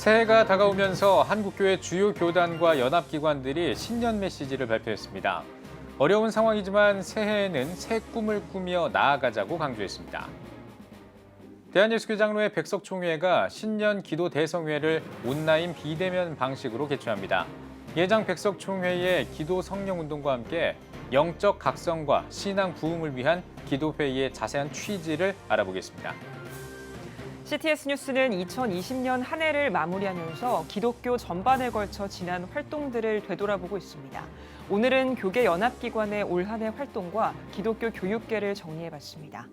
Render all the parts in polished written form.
새해가 다가오면서 한국교회 주요 교단과 연합기관들이 신년 메시지를 발표했습니다. 어려운 상황이지만 새해에는 새 꿈을 꾸며 나아가자고 강조했습니다. 대한예수교장로회 백석총회가 신년 기도 대성회를 온라인 비대면 방식으로 개최합니다. 예장 백석총회의 기도 성령운동과 함께 영적 각성과 신앙 부흥을 위한 기도회의의 자세한 취지를 알아보겠습니다. CTS 뉴스는 2020년 한 해를 마무리하면서 기독교 전반에 걸쳐 지난 활동들을 되돌아보고 있습니다. 오늘은 교계 연합기관의 올 한 해 활동과 기독교 교육계를 정리해봤습니다.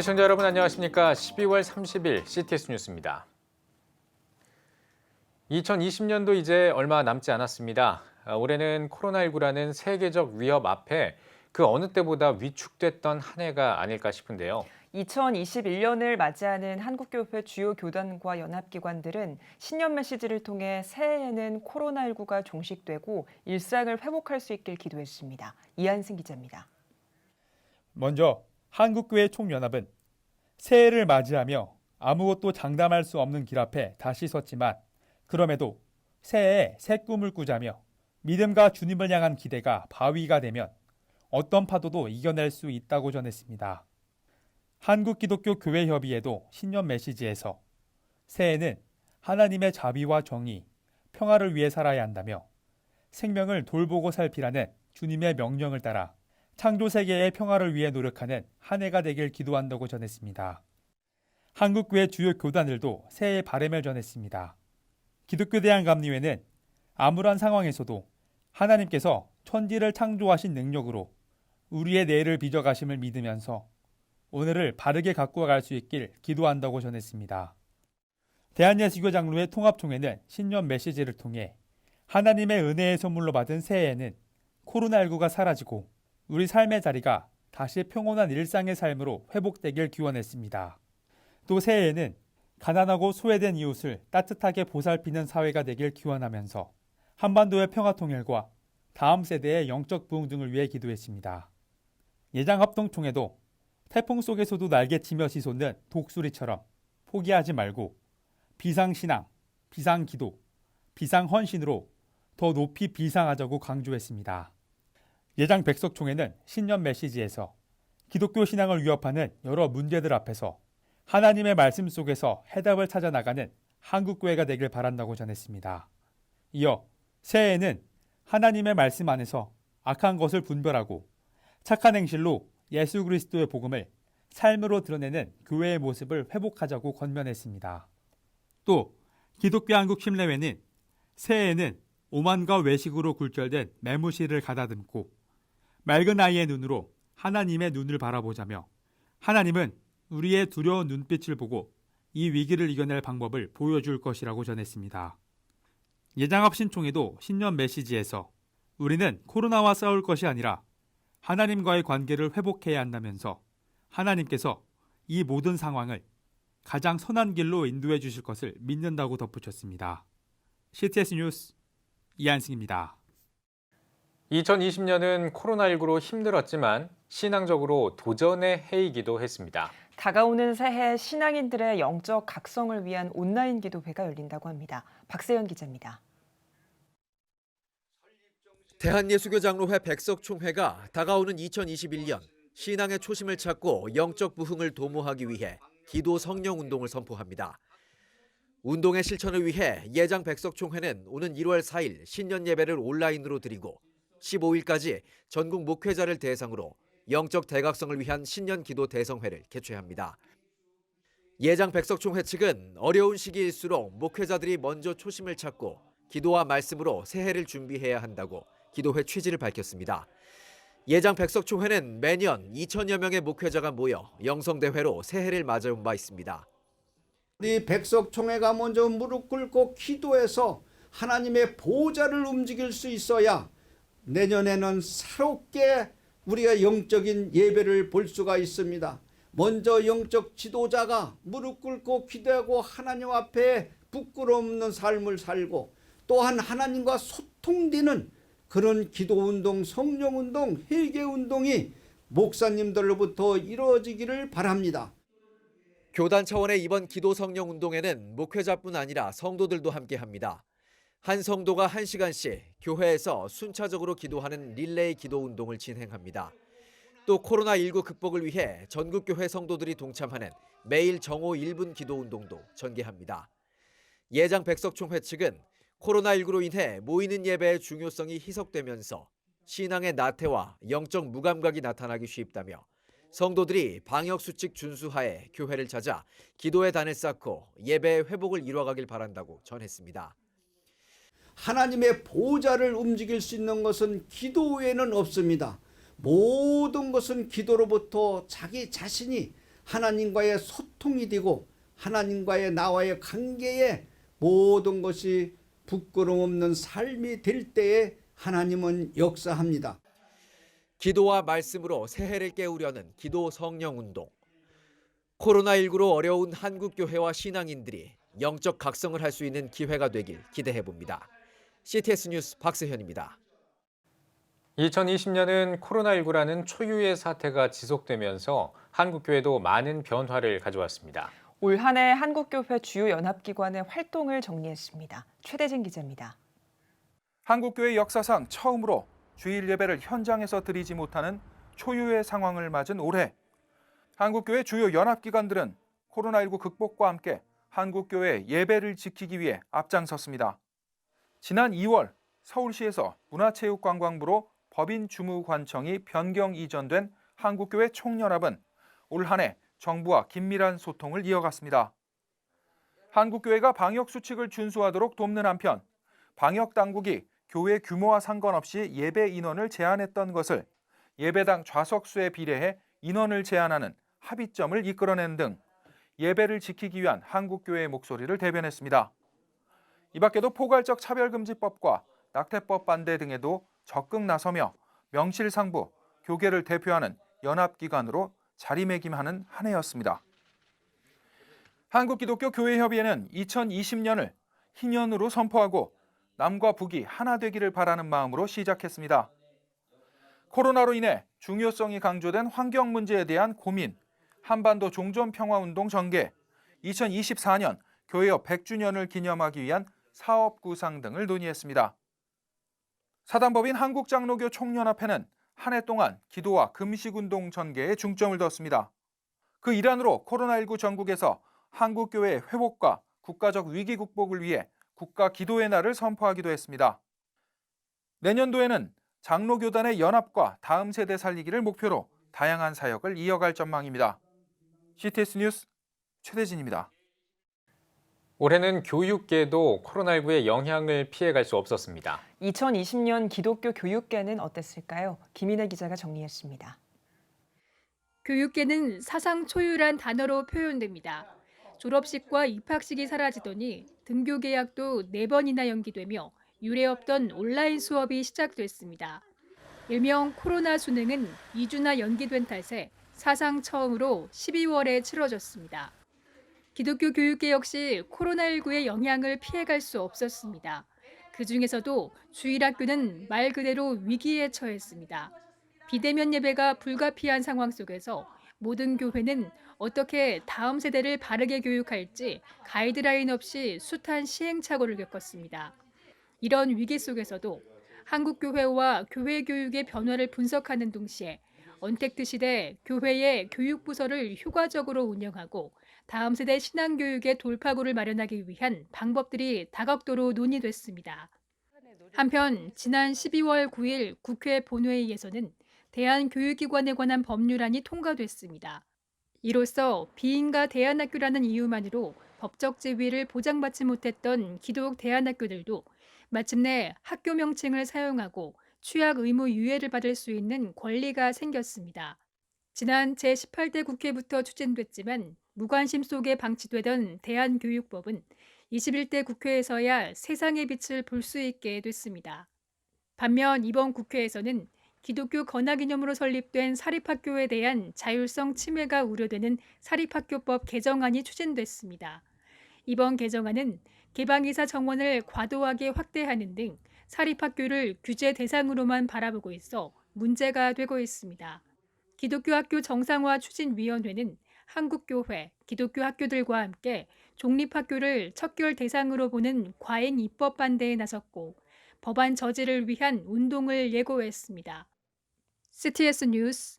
시청자 여러분 안녕하십니까? 12월 30일 CTS 뉴스입니다. 2020년도 이제 얼마 남지 않았습니다. 올해는 코로나19라는 세계적 위협 앞에 그 어느 때보다 위축됐던 한 해가 아닐까 싶은데요. 2021년을 맞이하는 한국교회 주요 교단과 연합기관들은 신년 메시지를 통해 새해에는 코로나19가 종식되고 일상을 회복할 수 있길 기도했습니다. 이한승 기자입니다. 먼저 한국교회 총연합은 새해를 맞이하며 아무것도 장담할 수 없는 길 앞에 다시 섰지만 그럼에도 새해에 새 꿈을 꾸자며 믿음과 주님을 향한 기대가 바위가 되면 어떤 파도도 이겨낼 수 있다고 전했습니다. 한국기독교교회협의회도 신년 메시지에서 새해는 하나님의 자비와 정의, 평화를 위해 살아야 한다며 생명을 돌보고 살피라는 주님의 명령을 따라 창조세계의 평화를 위해 노력하는 한 해가 되길 기도한다고 전했습니다. 한국교회 주요 교단들도 새해 바람을 전했습니다. 기독교대한감리회는 암울한 상황에서도 하나님께서 천지를 창조하신 능력으로 우리의 내일을 빚어가심을 믿으면서 오늘을 바르게 갖고 갈 수 있길 기도한다고 전했습니다. 대한예수교장로회 통합총회는 신년 메시지를 통해 하나님의 은혜의 선물로 받은 새해에는 코로나19가 사라지고 우리 삶의 자리가 다시 평온한 일상의 삶으로 회복되길 기원했습니다. 또 새해에는 가난하고 소외된 이웃을 따뜻하게 보살피는 사회가 되길 기원하면서 한반도의 평화통일과 다음 세대의 영적 부흥 등을 위해 기도했습니다. 예장합동총회도 태풍 속에서도 날개치며 솟는 독수리처럼 포기하지 말고 비상신앙, 비상기도, 비상헌신으로 더 높이 비상하자고 강조했습니다. 예장 백석총회는 신년 메시지에서 기독교 신앙을 위협하는 여러 문제들 앞에서 하나님의 말씀 속에서 해답을 찾아 나가는 한국교회가 되길 바란다고 전했습니다. 이어 새해에는 하나님의 말씀 안에서 악한 것을 분별하고 착한 행실로 예수 그리스도의 복음을 삶으로 드러내는 교회의 모습을 회복하자고 권면했습니다. 또 기독교 한국심례회는 새해에는 오만과 외식으로 굴절된 매무실을 가다듬고 맑은 아이의 눈으로 하나님의 눈을 바라보자며 하나님은 우리의 두려운 눈빛을 보고 이 위기를 이겨낼 방법을 보여줄 것이라고 전했습니다. 예장합신총회도 신년 메시지에서 우리는 코로나와 싸울 것이 아니라 하나님과의 관계를 회복해야 한다면서 하나님께서 이 모든 상황을 가장 선한 길로 인도해 주실 것을 믿는다고 덧붙였습니다. CTS 뉴스 이한승입니다. 2020년은 코로나19로 힘들었지만 신앙적으로 도전의 해이기도 했습니다. 다가오는 새해 신앙인들의 영적 각성을 위한 온라인 기도회가 열린다고 합니다. 박세현 기자입니다. 대한예수교장로회 백석총회가 다가오는 2021년 신앙의 초심을 찾고 영적 부흥을 도모하기 위해 기도 성령운동을 선포합니다. 운동의 실천을 위해 예장 백석총회는 오는 1월 4일 신년 예배를 온라인으로 드리고 15일까지 전국 목회자를 대상으로 영적 대각성을 위한 신년 기도 대성회를 개최합니다. 예장 백석총회 측은 어려운 시기일수록 목회자들이 먼저 초심을 찾고 기도와 말씀으로 새해를 준비해야 한다고 기도회 취지를 밝혔습니다. 예장 백석총회는 매년 2천여 명의 목회자가 모여 영성대회로 새해를 맞아온 바 있습니다. 우리 백석총회가 먼저 무릎 꿇고 기도해서 하나님의 보좌를 움직일 수 있어야 내년에는 새롭게 우리가 영적인 예배를 볼 수가 있습니다. 먼저 영적 지도자가 무릎 꿇고 기도하고 하나님 앞에 부끄러움 없는 삶을 살고 또한 하나님과 소통되는 그런 기도운동, 성령운동, 회개운동이 목사님들로부터 이루어지기를 바랍니다. 교단 차원의 이번 기도 성령 운동에는 목회자뿐 아니라 성도들도 함께합니다. 한 성도가 1시간씩 교회에서 순차적으로 기도하는 릴레이 기도 운동을 진행합니다. 또 코로나19 극복을 위해 전국교회 성도들이 동참하는 매일 정오 1분 기도 운동도 전개합니다. 예장 백석총회 측은 코로나19로 인해 모이는 예배의 중요성이 희석되면서 신앙의 나태와 영적 무감각이 나타나기 쉽다며 성도들이 방역수칙 준수하에 교회를 찾아 기도의 단을 쌓고 예배의 회복을 이뤄가길 바란다고 전했습니다. 하나님의 보좌를 움직일 수 있는 것은 기도 외에는 없습니다. 모든 것은 기도로부터 자기 자신이 하나님과의 소통이 되고 하나님과의 나와의 관계에 모든 것이 부끄러움 없는 삶이 될 때에 하나님은 역사합니다. 기도와 말씀으로 새해를 깨우려는 기도 성령 운동. 코로나19로 어려운 한국교회와 신앙인들이 영적 각성을 할 수 있는 기회가 되길 기대해 봅니다. CTS 뉴스 박세현입니다. 2020년은 코로나19라는 초유의 사태가 지속되면서 한국교회도 많은 변화를 가져왔습니다. 올 한 해 한국교회 주요 연합기관의 활동을 정리했습니다. 최대진 기자입니다. 한국교회 역사상 처음으로 주일 예배를 현장에서 드리지 못하는 초유의 상황을 맞은 올해, 한국교회 주요 연합기관들은 코로나19 극복과 함께 한국교회 예배를 지키기 위해 앞장섰습니다. 지난 2월 서울시에서 문화체육관광부로 법인 주무관청이 변경 이전된 한국교회 총연합은 올 한 해 정부와 긴밀한 소통을 이어갔습니다. 한국교회가 방역수칙을 준수하도록 돕는 한편 방역당국이 교회 규모와 상관없이 예배 인원을 제한했던 것을 예배당 좌석수에 비례해 인원을 제한하는 합의점을 이끌어낸 등 예배를 지키기 위한 한국교회의 목소리를 대변했습니다. 이 밖에도 포괄적 차별금지법과 낙태법 반대 등에도 적극 나서며 명실상부 교계를 대표하는 연합기관으로 자리매김하는 한 해였습니다. 한국기독교교회협의회는 2020년을 희년으로 선포하고 남과 북이 하나 되기를 바라는 마음으로 시작했습니다. 코로나로 인해 중요성이 강조된 환경 문제에 대한 고민, 한반도 종전평화운동 전개, 2024년 교회협 100주년을 기념하기 위한 사업 구상 등을 논의했습니다. 사단법인 한국장로교 총연합회는 한 해 동안 기도와 금식운동 전개에 중점을 뒀습니다. 그 일환으로 코로나19 전국에서 한국교회의 회복과 국가적 위기 극복을 위해 국가 기도의 날을 선포하기도 했습니다. 내년도에는 장로교단의 연합과 다음 세대 살리기를 목표로 다양한 사역을 이어갈 전망입니다. CTS 뉴스 최대진입니다. 올해는 교육계도 코로나19의 영향을 피해갈 수 없었습니다. 2020년 기독교 교육계는 어땠을까요? 김인혜 기자가 정리했습니다. 교육계는 사상 초유란 단어로 표현됩니다. 졸업식과 입학식이 사라지더니 등교 계약도 4번이나 연기되며 유례 없던 온라인 수업이 시작됐습니다. 일명 코로나 수능은 2주나 연기된 탓에 사상 처음으로 12월에 치러졌습니다. 기독교 교육계 역시 코로나19의 영향을 피해갈 수 없었습니다. 그중에서도 주일학교는 말 그대로 위기에 처했습니다. 비대면 예배가 불가피한 상황 속에서 모든 교회는 어떻게 다음 세대를 바르게 교육할지 가이드라인 없이 숱한 시행착오를 겪었습니다. 이런 위기 속에서도 한국교회와 교회 교육의 변화를 분석하는 동시에 언택트 시대 교회의 교육부서를 효과적으로 운영하고 다음 세대 신앙교육의 돌파구를 마련하기 위한 방법들이 다각도로 논의됐습니다. 한편 지난 12월 9일 국회 본회의에서는 대한교육기관에 관한 법률안이 통과됐습니다. 이로써 비인가 대안학교라는 이유만으로 법적 지위를 보장받지 못했던 기독 대안학교들도 마침내 학교 명칭을 사용하고 취약 의무 유예를 받을 수 있는 권리가 생겼습니다. 지난 제18대 국회부터 추진됐지만 무관심 속에 방치되던 대한교육법은 21대 국회에서야 세상의 빛을 볼 수 있게 됐습니다. 반면 이번 국회에서는 기독교 건화 기념으로 설립된 사립학교에 대한 자율성 침해가 우려되는 사립학교법 개정안이 추진됐습니다. 이번 개정안은 개방이사 정원을 과도하게 확대하는 등 사립학교를 규제 대상으로만 바라보고 있어 문제가 되고 있습니다. 기독교 학교 정상화 추진위원회는 한국교회, 기독교 학교들과 함께 종립학교를 척결 대상으로 보는 과잉 입법 반대에 나섰고 법안 저지를 위한 운동을 예고했습니다. CTS 뉴스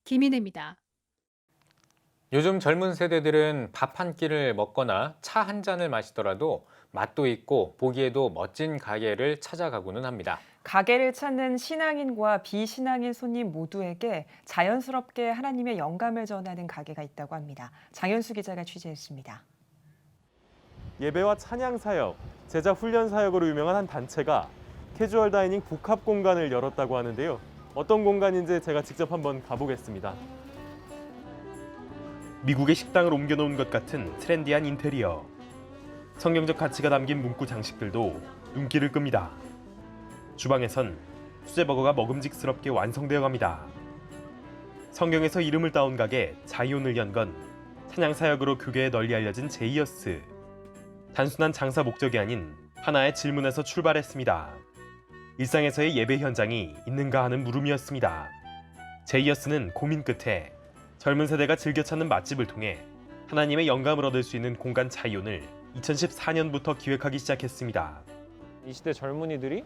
김인혜입니다. 요즘 젊은 세대들은 밥 한 끼를 먹거나 차 한 잔을 마시더라도 맛도 있고 보기에도 멋진 가게를 찾아가고는 합니다. 가게를 찾는 신앙인과 비신앙인 손님 모두에게 자연스럽게 하나님의 영감을 전하는 가게가 있다고 합니다. 장현수 기자가 취재했습니다. 예배와 찬양 사역, 제자 훈련 사역으로 유명한 한 단체가 캐주얼 다이닝 복합 공간을 열었다고 하는데요. 어떤 공간인지 제가 직접 한번 가보겠습니다. 미국의 식당을 옮겨놓은 것 같은 트렌디한 인테리어. 성경적 가치가 담긴 문구 장식들도 눈길을 끕니다. 주방에선 수제버거가 먹음직스럽게 완성되어 갑니다. 성경에서 이름을 따온 가게 자이온을 연 건 찬양 사역으로 교계에 널리 알려진 제이어스. 단순한 장사 목적이 아닌 하나의 질문에서 출발했습니다. 일상에서의 예배 현장이 있는가 하는 물음이었습니다. 제이어스는 고민 끝에 젊은 세대가 즐겨 찾는 맛집을 통해 하나님의 영감을 얻을 수 있는 공간 자이온을 2014년부터 기획하기 시작했습니다. 이 시대 젊은이들이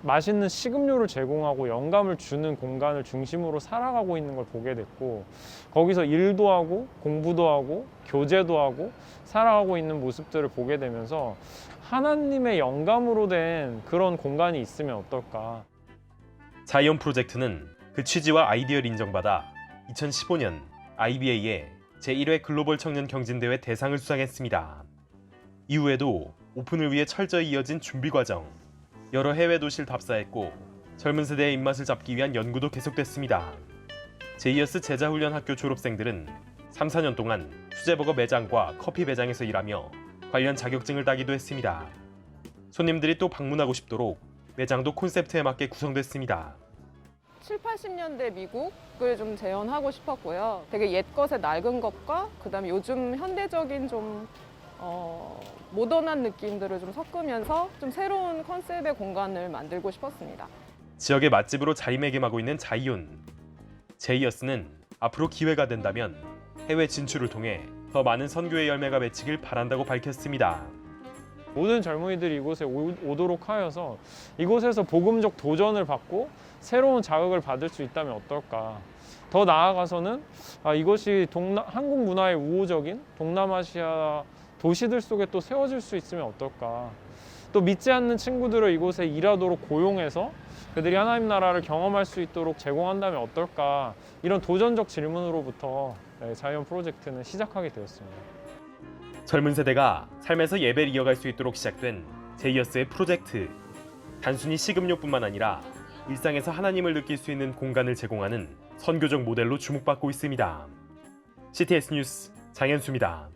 맛있는 식음료를 제공하고 영감을 주는 공간을 중심으로 살아가고 있는 걸 보게 됐고, 거기서 일도 하고 공부도 하고 교제도 하고 살아가고 있는 모습들을 보게 되면서 하나님의 영감으로 된 그런 공간이 있으면 어떨까. 자이온 프로젝트는 그 취지와 아이디어를 인정받아 2015년 IBA의 제1회 글로벌 청년 경진대회 대상을 수상했습니다. 이후에도 오픈을 위해 철저히 이어진 준비 과정, 여러 해외 도시를 답사했고 젊은 세대의 입맛을 잡기 위한 연구도 계속됐습니다. 제이어스 제자훈련 학교 졸업생들은 3, 4년 동안 수제버거 매장과 커피 매장에서 일하며 관련 자격증을 따기도 했습니다. 손님들이 또 방문하고 싶도록 매장도 콘셉트에 맞게 구성됐습니다. 7, 80년대 미국을 좀 재현하고 싶었고요. 되게 옛 것의 낡은 것과 그다음에 요즘 현대적인 좀 모던한 느낌들을 좀 섞으면서 좀 새로운 컨셉의 공간을 만들고 싶었습니다. 지역의 맛집으로 자리매김하고 있는 자이온. 제이어스는 앞으로 기회가 된다면 해외 진출을 통해 더 많은 선교의 열매가 맺히길 바란다고 밝혔습니다. 모든 젊은이들이 이곳에 오도록 하여서 이곳에서 복음적 도전을 받고 새로운 자극을 받을 수 있다면 어떨까. 더 나아가서는 이것이 한국 문화의 우호적인 동남아시아 도시들 속에 또 세워질 수 있으면 어떨까. 또 믿지 않는 친구들을 이곳에 일하도록 고용해서 그들이 하나님 나라를 경험할 수 있도록 제공한다면 어떨까. 이런 도전적 질문으로부터 자이온 프로젝트는 시작하게 되었습니다. 젊은 세대가 삶에서 예배를 이어갈 수 있도록 시작된 제이어스의 프로젝트. 단순히 식음료뿐만 아니라 일상에서 하나님을 느낄 수 있는 공간을 제공하는 선교적 모델로 주목받고 있습니다. CTS 뉴스 장현수입니다.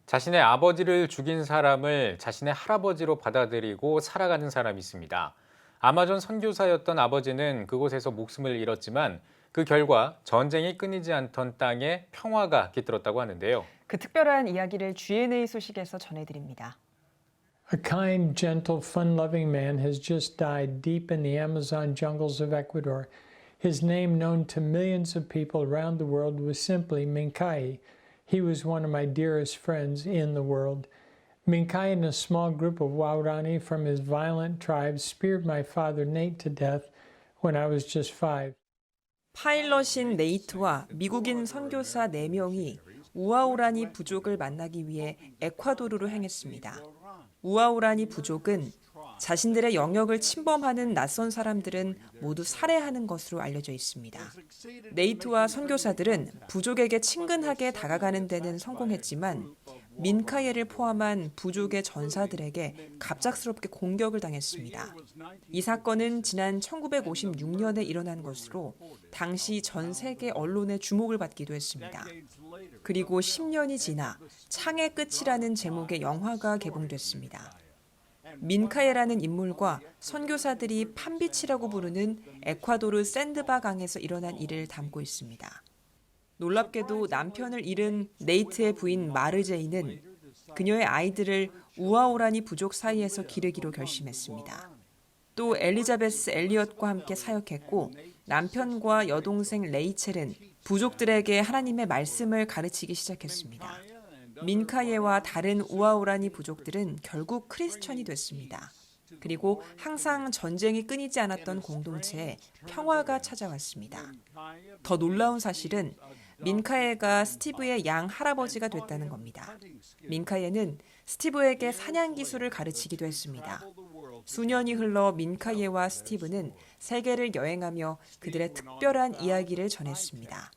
자신의 아버지를 죽인 사람을 자신의 할아버지로 받아들이고 살아가는 사람이 있습니다. 아마존 선교사였던 아버지는 그곳에서 목숨을 잃었지만 그 결과 전쟁이 끊이지 않던 땅에 평화가 깃들었다고 하는데요. 그 특별한 이야기를 G&A 소식에서 전해드립니다. A kind, gentle, fun-loving man has just died deep in the Amazon jungles of Ecuador. His name, known to millions of people around the world, was simply Mincaye. He was one of my dearest friends in the world. Mincaye and a small group of Waorani from his violent tribe speared my father Nate to death when I was just 5. 파일럿인 네이트와 미국인 선교사 4명이 우아오라니 부족을 만나기 위해 에콰도르로 향했습니다. 우아오라니 부족은 자신들의 영역을 침범하는 낯선 사람들은 모두 살해하는 것으로 알려져 있습니다. 네이트와 선교사들은 부족에게 친근하게 다가가는 데는 성공했지만 민카예를 포함한 부족의 전사들에게 갑작스럽게 공격을 당했습니다. 이 사건은 지난 1956년에 일어난 것으로 당시 전 세계 언론의 주목을 받기도 했습니다. 그리고 10년이 지나 창의 끝이라는 제목의 영화가 개봉됐습니다. 민카예라는 인물과 선교사들이 판비치라고 부르는 에콰도르 샌드바 강에서 일어난 일을 담고 있습니다. 놀랍게도 남편을 잃은 네이트의 부인 마르제이는 그녀의 아이들을 우아오라니 부족 사이에서 기르기로 결심했습니다. 또 엘리자베스 엘리엇과 함께 사역했고 남편과 여동생 레이첼은 부족들에게 하나님의 말씀을 가르치기 시작했습니다. 민카예와 다른 우아오라니 부족들은 결국 크리스천이 됐습니다. 그리고 항상 전쟁이 끊이지 않았던 공동체에 평화가 찾아왔습니다. 더 놀라운 사실은 민카예가 스티브의 양 할아버지가 됐다는 겁니다. 민카예는 스티브에게 사냥 기술을 가르치기도 했습니다. 수년이 흘러 민카예와 스티브는 세계를 여행하며 그들의 특별한 이야기를 전했습니다.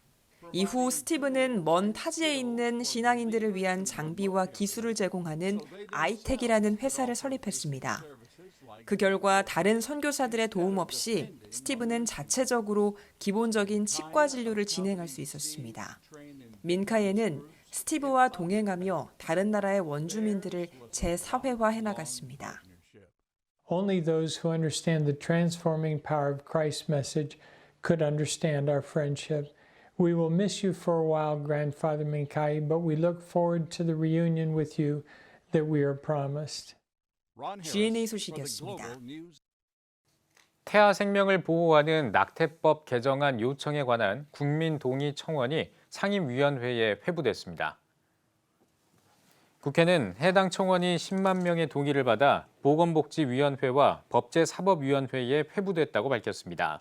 이후 스티브는 먼 타지에 있는 신앙인들을 위한 장비와 기술을 제공하는 아이텍이라는 회사를 설립했습니다. 그 결과 다른 선교사들의 도움 없이 스티브는 자체적으로 기본적인 치과 진료를 진행할 수 있었습니다. 민카예는 스티브와 동행하며 다른 나라의 원주민들을 재사회화해 나갔습니다. Only those who understand the transforming power of Christ's message could understand our friendship. We will miss you for a while, Grandfather Minkai, but we look forward to the reunion with you that we are promised. GNA 소식이었습니다. 태아 생명을 보호하는 낙태법 개정안 요청에 관한 국민 동의 청원이 상임위원회에 회부됐습니다. 국회는 해당 청원이 10만 명의 동의를 받아 보건복지위원회와 법제사법위원회에 회부됐다고 밝혔습니다.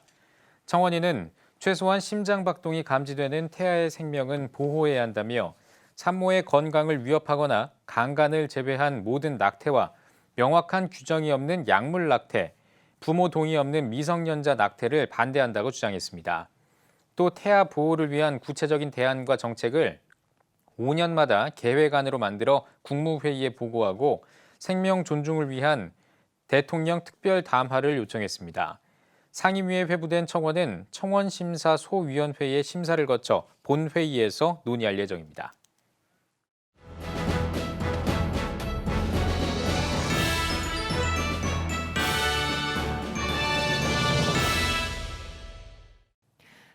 청원인은 최소한 심장박동이 감지되는 태아의 생명은 보호해야 한다며 산모의 건강을 위협하거나 강간을 제외한 모든 낙태와 명확한 규정이 없는 약물 낙태, 부모 동의 없는 미성년자 낙태를 반대한다고 주장했습니다. 또 태아 보호를 위한 구체적인 대안과 정책을 5년마다 계획안으로 만들어 국무회의에 보고하고 생명 존중을 위한 대통령 특별 담화를 요청했습니다. 상임위에 회부된 청원은 청원심사 소위원회의 심사를 거쳐 본회의에서 논의할 예정입니다.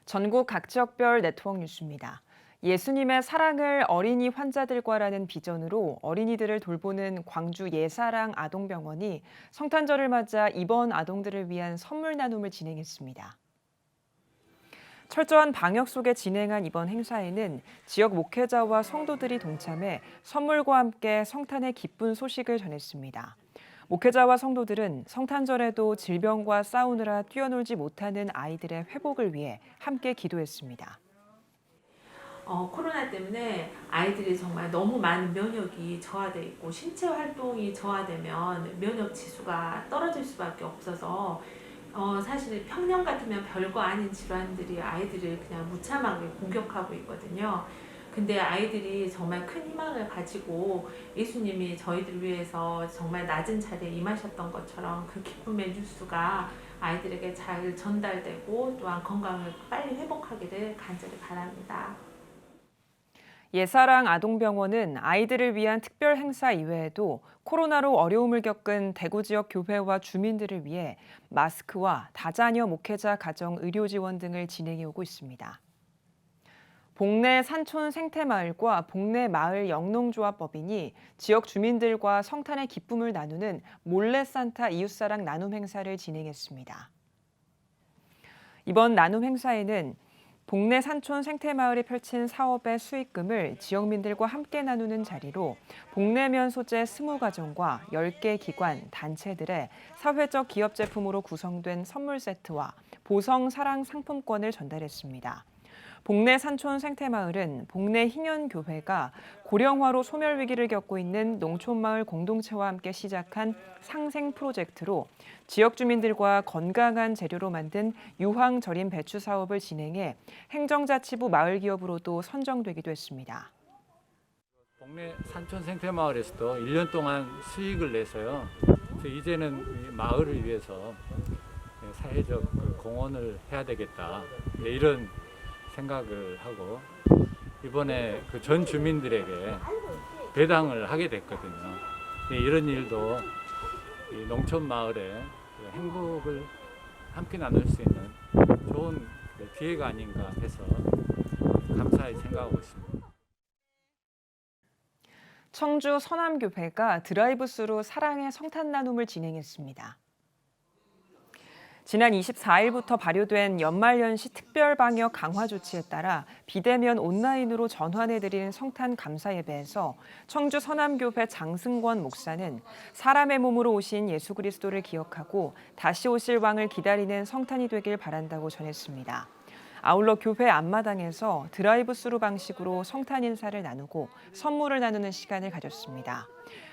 전국 각 지역별 네트워크 뉴스입니다. 예수님의 사랑을 어린이 환자들과라는 비전으로 어린이들을 돌보는 광주 예사랑 아동병원이 성탄절을 맞아 입원 아동들을 위한 선물 나눔을 진행했습니다. 철저한 방역 속에 진행한 이번 행사에는 지역 목회자와 성도들이 동참해 선물과 함께 성탄의 기쁜 소식을 전했습니다. 목회자와 성도들은 성탄절에도 질병과 싸우느라 뛰어놀지 못하는 아이들의 회복을 위해 함께 기도했습니다. 코로나 때문에 아이들이 정말 너무 많은 면역이 저하돼 있고 신체 활동이 저하되면 면역 지수가 떨어질 수밖에 없어서 사실 평년 같으면 별거 아닌 질환들이 아이들을 그냥 무참하게 공격하고 있거든요. 근데 아이들이 정말 큰 희망을 가지고 예수님이 저희들 위해서 정말 낮은 자리에 임하셨던 것처럼 그 기쁨의 뉴스가 아이들에게 잘 전달되고 또한 건강을 빨리 회복하기를 간절히 바랍니다. 예사랑 아동병원은 아이들을 위한 특별 행사 이외에도 코로나로 어려움을 겪은 대구 지역 교회와 주민들을 위해 마스크와 다자녀 목회자 가정 의료 지원 등을 진행해 오고 있습니다. 복내 산촌 생태마을과 복내 마을 영농조합법인이 지역 주민들과 성탄의 기쁨을 나누는 몰래 산타 이웃사랑 나눔 행사를 진행했습니다. 이번 나눔 행사에는 복내 산촌 생태마을이 펼친 사업의 수익금을 지역민들과 함께 나누는 자리로 복내면 소재 20가정과 10개 기관, 단체들의 사회적 기업 제품으로 구성된 선물 세트와 보성 사랑 상품권을 전달했습니다. 복내 산촌 생태마을은 복내 희년교회가 고령화로 소멸 위기를 겪고 있는 농촌마을 공동체와 함께 시작한 상생 프로젝트로 지역 주민들과 건강한 재료로 만든 유황 절임 배추 사업을 진행해 행정자치부 마을기업으로도 선정되기도 했습니다. 복내 산촌 생태마을에서도 1년 동안 수익을 내서요. 이제는 마을을 위해서 사회적 공헌을 해야 되겠다. 이런 생각을 하고 이번에 그 전 주민들에게 배당을 하게 됐거든요. 이런 일도 이 농촌 마을의 행복을 함께 나눌 수 있는 좋은 기회가 아닌가 해서 감사히 생각하고 있습니다. 청주 서남교회가 드라이브스루 사랑의 성탄 나눔을 진행했습니다. 지난 24일부터 발효된 연말연시 특별방역 강화 조치에 따라 비대면 온라인으로 전환해드리는 성탄 감사 예배에서 청주 서남교회 장승권 목사는 사람의 몸으로 오신 예수 그리스도를 기억하고 다시 오실 왕을 기다리는 성탄이 되길 바란다고 전했습니다. 아울러 교회 앞마당에서 드라이브스루 방식으로 성탄 인사를 나누고 선물을 나누는 시간을 가졌습니다.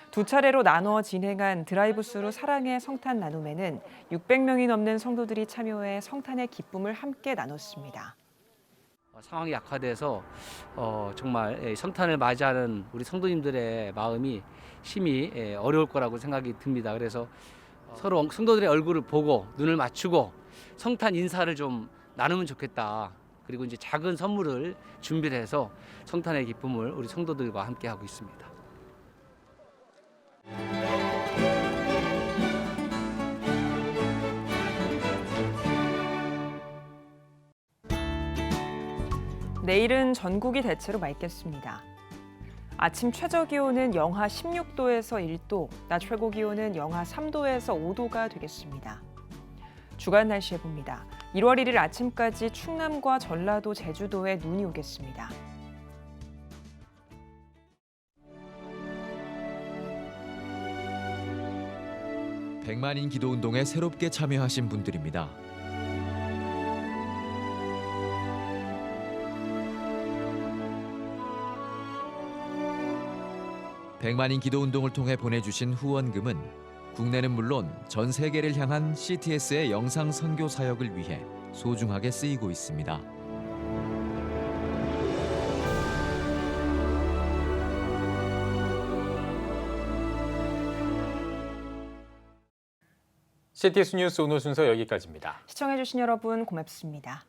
두 차례로 나눠 진행한 드라이브스루 사랑의 성탄 나눔에는 600명이 넘는 성도들이 참여해 성탄의 기쁨을 함께 나눴습니다. 상황이 악화돼서 정말 성탄을 맞이하는 우리 성도님들의 마음이 심히 어려울 거라고 생각이 듭니다. 그래서 서로 성도들의 얼굴을 보고 눈을 맞추고 성탄 인사를 좀 나누면 좋겠다. 그리고 이제 작은 선물을 준비를 해서 성탄의 기쁨을 우리 성도들과 함께 하고 있습니다. 내일은 전국이 대체로 맑겠습니다. 아침 최저 기온은 영하 16도에서 1도, 낮 최고 기온은 영하 3도에서 5도가 되겠습니다. 주간 날씨 해봅니다. 1월 1일 아침까지 충남과 전라도, 제주도에 눈이 오겠습니다. 백만인 기도 운동에 새롭게 참여하신 분들입니다. 백만인 기도 운동을 통해 보내주신 후원금은 국내는 물론 전 세계를 향한 CTS의 영상 선교 사역을 위해 소중하게 쓰이고 있습니다. CTS 뉴스 오늘 순서 여기까지입니다. 시청해주신 여러분 고맙습니다.